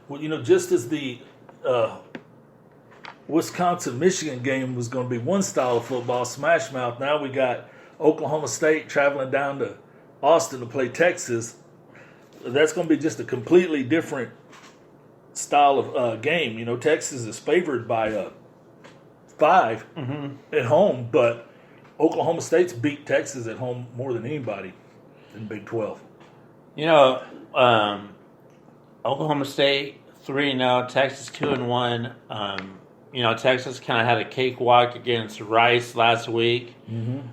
Well, just as the Wisconsin-Michigan game was going to be one style of football, smash mouth, now we got Oklahoma State traveling down to Austin to play Texas. That's going to be just a completely different style of game. Texas is favored by 5 at home, but Oklahoma State's beat Texas at home more than anybody in Big 12. Oklahoma State 3-0, Texas 2-1. Texas kind of had a cakewalk against Rice last week.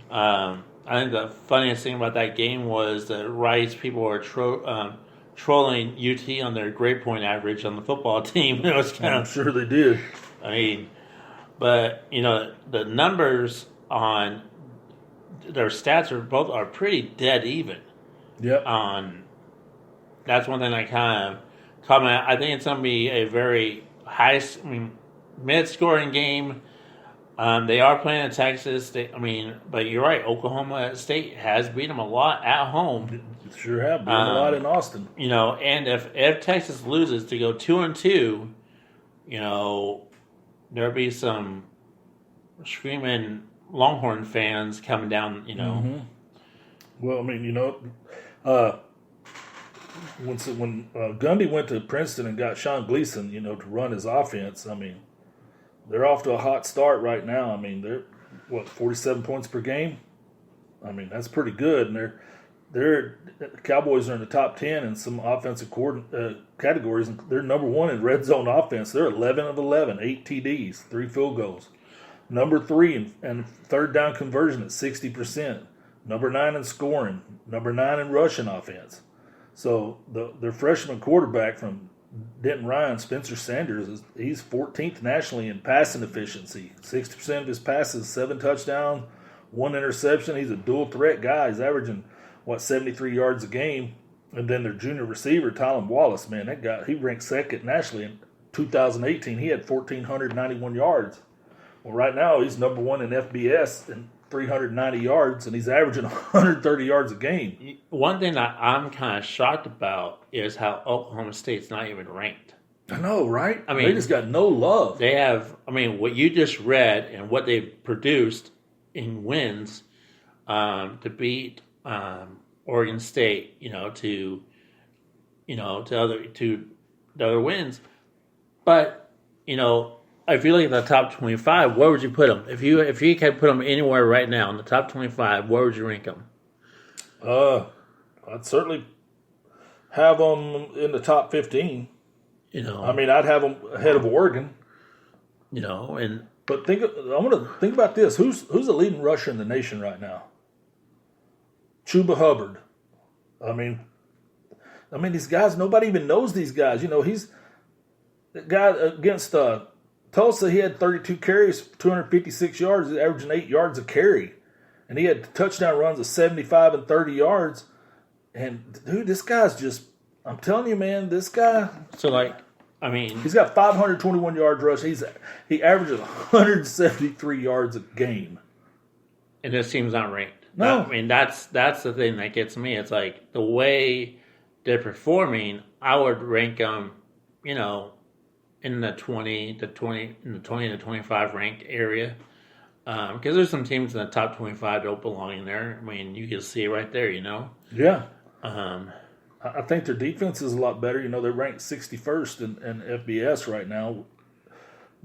I think the funniest thing about that game was that Rice people were trolling UT on their grade point average on the football team. It was I'm sure they did. But the numbers on their stats are pretty dead even. Yep. That's one thing I kind of comment. I think it's going to be a very mid-scoring game. They are playing in Texas. But you're right. Oklahoma State has beat them a lot at home. Sure have beat them a lot in Austin. And if Texas loses to go 2-2, there'll be some screaming Longhorn fans coming down. Well, when Gundy went to Princeton and got Sean Gleason, to run his offense, they're off to a hot start right now. They're 47 points per game. That's pretty good, and the Cowboys are in the top 10 in some offensive categories, and they're number 1 in red zone offense. They're 11 of 11, 8 TDs, 3 field goals. Number 3 in third down conversion at 60%. Number 9 in scoring. Number 9 in rushing offense. So their freshman quarterback from Denton Ryan, Spencer Sanders, he's 14th nationally in passing efficiency. 60% of his passes, 7 touchdowns, 1 interception. He's a dual threat guy. He's averaging 73 yards a game. And then their junior receiver, Tylan Wallace, man, that guy, he ranked second nationally in 2018. He had 1,491 yards. Well, right now he's number 1 in FBS and 390 yards, and he's averaging 130 yards a game. One thing that I'm kind of shocked about is how Oklahoma State's not even ranked. I know, right? They just got no love. They have, what you just read and what they've produced in wins to beat Oregon State, to the other wins. But, if you look at the top 25, where would you put them? If you could put them anywhere right now in the top 25, where would you rank them? I'd certainly have them in the top 15. I'd have them ahead of Oregon. But I want to think about this. Who's the leading rusher in the nation right now? Chuba Hubbard. These guys. Nobody even knows these guys. He's the guy against Tulsa. He had 32 carries, 256 yards, averaging 8 yards a carry, and he had touchdown runs of 75 and 30 yards. And dude, this guy's just. I'm telling you, man, this guy. So he's got 521 yards rush. He averages 173 yards a game. And this team's not ranked. No. That's the thing that gets me. It's like the way they're performing, I would rank them, in the 20 to 25 ranked area. Because there's some teams in the top 25 don't belong in there. You can see it right there, Yeah. I think their defense is a lot better. They're ranked 61st in FBS right now,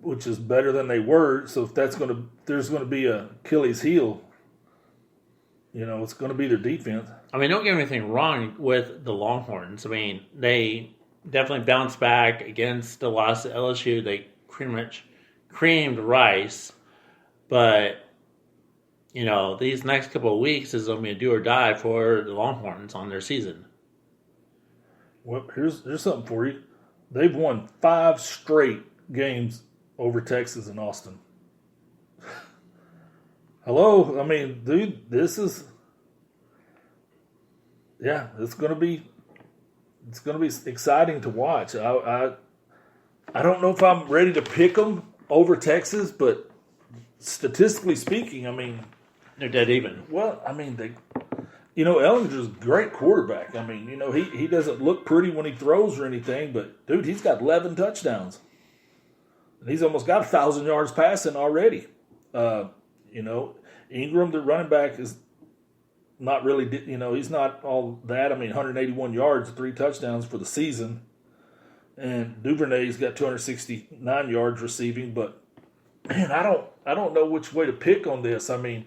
which is better than they were. So if there's going to be a Achilles heel, it's going to be their defense. Don't get anything wrong with the Longhorns. They definitely bounced back against the loss to LSU. They pretty much creamed Rice. But, these next couple of weeks is going to be a do or die for the Longhorns on their season. Well, here's something for you. They've won 5 straight games over Texas and Austin. Hello? Dude, this is... Yeah, it's going to be exciting to watch. I don't know if I'm ready to pick them over Texas, but statistically speaking, they're dead even. Well, Ellinger's a great quarterback. I mean, he doesn't look pretty when he throws or anything, but dude, he's got 11 touchdowns, and he's almost got 1,000 yards passing already. Ingram, the running back, is not really, he's not all that. I mean, 181 yards, 3 touchdowns for the season, and Duvernay's got 269 yards receiving. But man, I don't know which way to pick on this. I mean,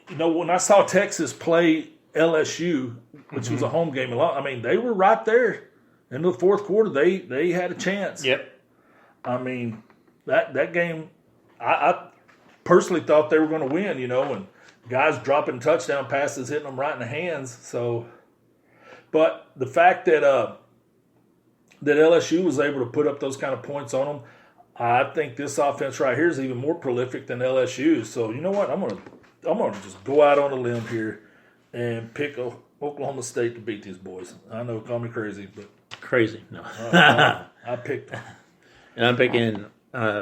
when I saw Texas play LSU, which was a home game, they were right there in the fourth quarter. They had a chance. Yep. I mean, that game, I personally thought they were going to win, and guys dropping touchdown passes, hitting them right in the hands. So, but the fact that that LSU was able to put up those kind of points on them, I think this offense right here is even more prolific than LSU. So, you know what? I'm gonna just go out on a limb here and pick Oklahoma State to beat these boys. I know, call me crazy, but crazy. No, I picked them. And I'm picking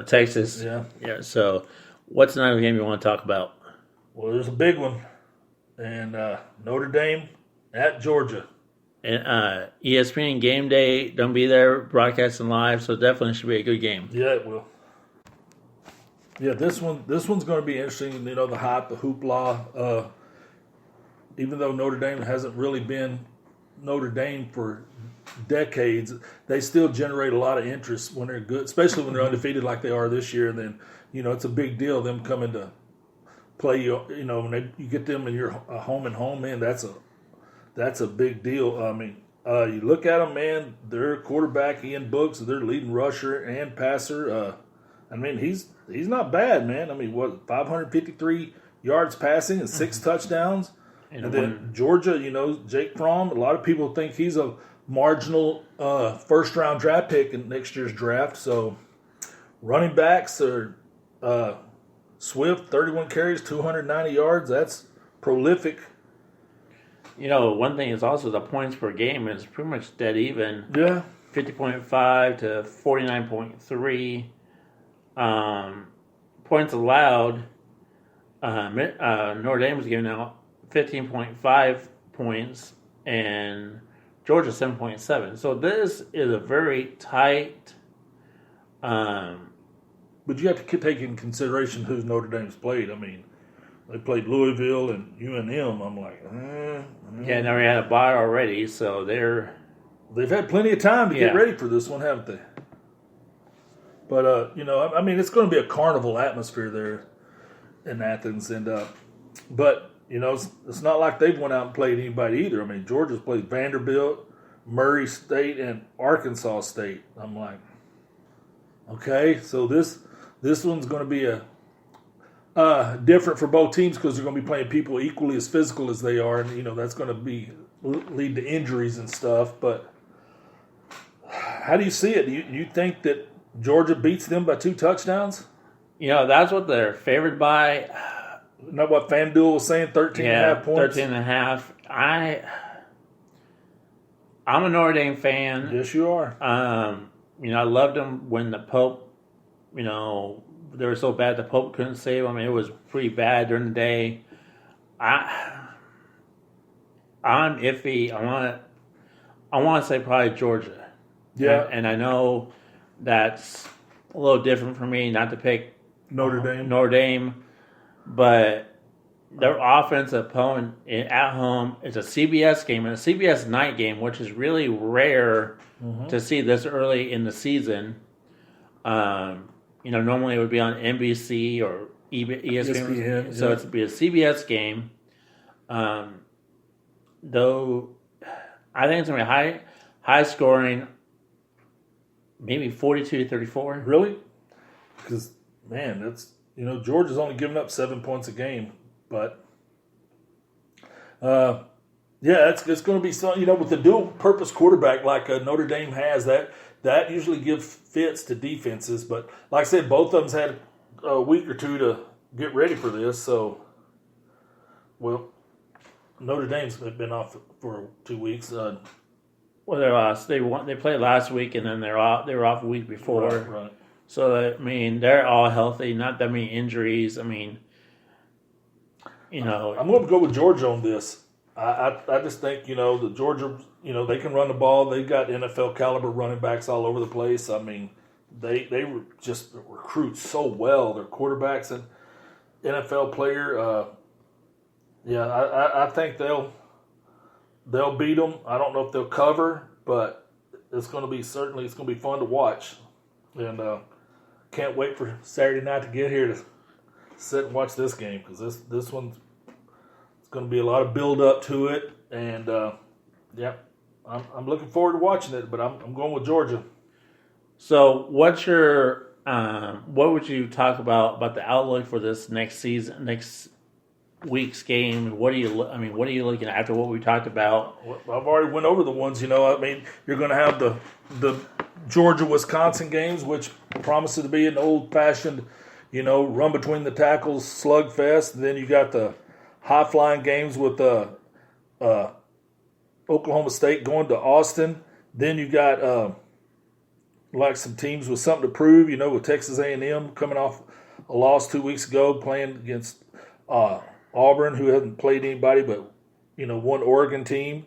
Texas. Yeah. So, what's another game you want to talk about? Well, there's a big one, and Notre Dame at Georgia. And ESPN Game Day, don't be there broadcasting live, so definitely should be a good game. Yeah, it will. Yeah, this one's going to be interesting. The hype, the hoopla. Even though Notre Dame hasn't really been Notre Dame for decades, they still generate a lot of interest when they're good, especially when they're undefeated like they are this year. And then, it's a big deal them coming to play you. When you get them in your home and home, man, that's a big deal. I mean, you look at them, man. Their quarterback Ian Brooks, their leading rusher and passer. He's not bad, man. 553 yards passing and 6 touchdowns. And then Georgia, Jake Fromm, a lot of people think he's a marginal first-round draft pick in next year's draft. So running backs are Swift, 31 carries, 290 yards. That's prolific. One thing is also the points per game is pretty much dead even. Yeah. 50.5 to 49.3. Points allowed, Notre Dame was giving out 15.5 points and Georgia 7.7. So this is a very tight. But you have to take in consideration who Notre Dame's played. They played Louisville and UNM. I'm like, Yeah, now we had a bye already, so they've had plenty of time to get ready for this one, haven't they? But it's going to be a carnival atmosphere there in Athens, and but it's not like they've went out and played anybody either. Georgia's played Vanderbilt, Murray State, and Arkansas State. I'm like, okay, so this one's going to be a different for both teams because they're going to be playing people equally as physical as they are, and that's going to lead to injuries and stuff. But how do you see it? Do you think that Georgia beats them by 2 touchdowns? That's what they're favored by. Not what FanDuel was saying, 13.5 points? 13.5. I'm a Notre Dame fan. Yes, you are. I loved them when the Pope, they were so bad the Pope couldn't save them. It was pretty bad during the day. I'm iffy. I want to say probably Georgia. Yeah. And I know that's a little different for me not to pick Notre Dame, but their offensive opponent at home is a CBS game, and a CBS night game, which is really rare to see this early in the season. Normally it would be on NBC or ESPN, so it'd be a CBS game. Though I think it's going to be high scoring, maybe 42-34. Really? Because, man, that's, Georgia's only giving up 7 points a game. But, it's going to be some, with the dual purpose quarterback like Notre Dame has, that usually gives fits to defenses. But, like I said, both of them's had a week or two to get ready for this. So, well, Notre Dame's been off for 2 weeks. Well, they lost. They played last week, and then they were off a week before. Right. So they're all healthy. Not that many injuries. I'm going to go with Georgia on this. I just think, the Georgia, they can run the ball. They got NFL caliber running backs all over the place. I mean, they just recruit so well. Their quarterbacks and NFL player. I think they'll beat them. I don't know if they'll cover, but it's going to be fun to watch. And can't wait for Saturday night to get here to sit and watch this game, because this one's going to be a lot of build up to it, and I'm looking forward to watching it. But I'm going with Georgia. So, what would you talk about the outlook for this next week's game? What are you looking at after what we talked about? I've already went over the ones. You're going to have the Georgia-Wisconsin games, which promises to be an old-fashioned, run between the tackles slugfest. And then you got the high-flying games with Oklahoma State going to Austin. Then you got some teams with something to prove, with Texas A&M coming off a loss 2 weeks ago, playing against Auburn, who hasn't played anybody but, one Oregon team.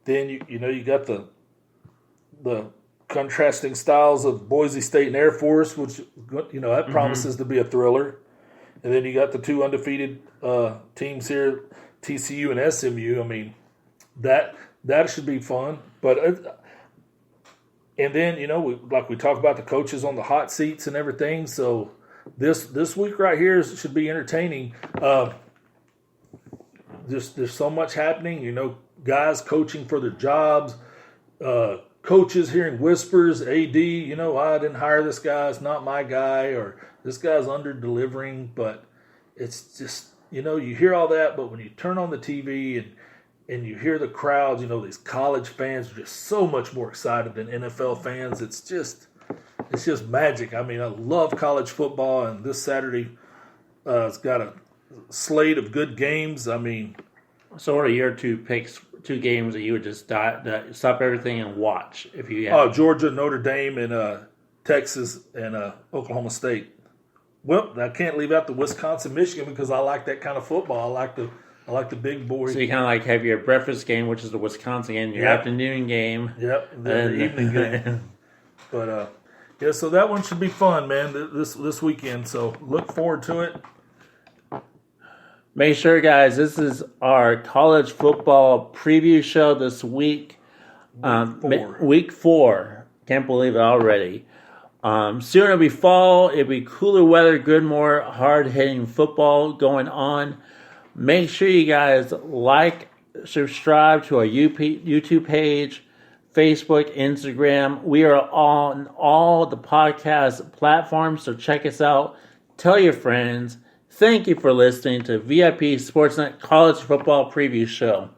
Then, you got the contrasting styles of Boise State and Air Force, which, that promises to be a thriller. And then you got the two undefeated teams here, TCU and SMU. I mean, that should be fun. But and then, we talk about the coaches on the hot seats and everything. So this week right here should be entertaining. There's so much happening. Guys coaching for their jobs, coaches hearing whispers, AD, I didn't hire this guy, it's not my guy, or this guy's under-delivering. But it's just, you hear all that, but when you turn on the TV and you hear the crowds, these college fans are just so much more excited than NFL fans. It's just magic. I mean, I love college football, and this Saturday it's got a slate of good games. I mean, so what are your two games that you would just stop everything and watch if you had? Georgia, Notre Dame, and Texas and Oklahoma State. Well, I can't leave out the Wisconsin, Michigan, because I like that kind of football. I like the big boy. So you kind of have your breakfast game, which is the Wisconsin game, your afternoon game. Yep, then the evening game. But so that one should be fun, man. This weekend. So look forward to it. Make sure, guys, this is our college football preview show this week. Week 4. Can't believe it already. Soon it'll be fall. It'll be cooler weather, good, more hard-hitting football going on. Make sure you guys subscribe to our YouTube page, Facebook, Instagram. We are on all the podcast platforms, so check us out. Tell your friends. Thank you for listening to VIP Sportsnet College Football Preview Show.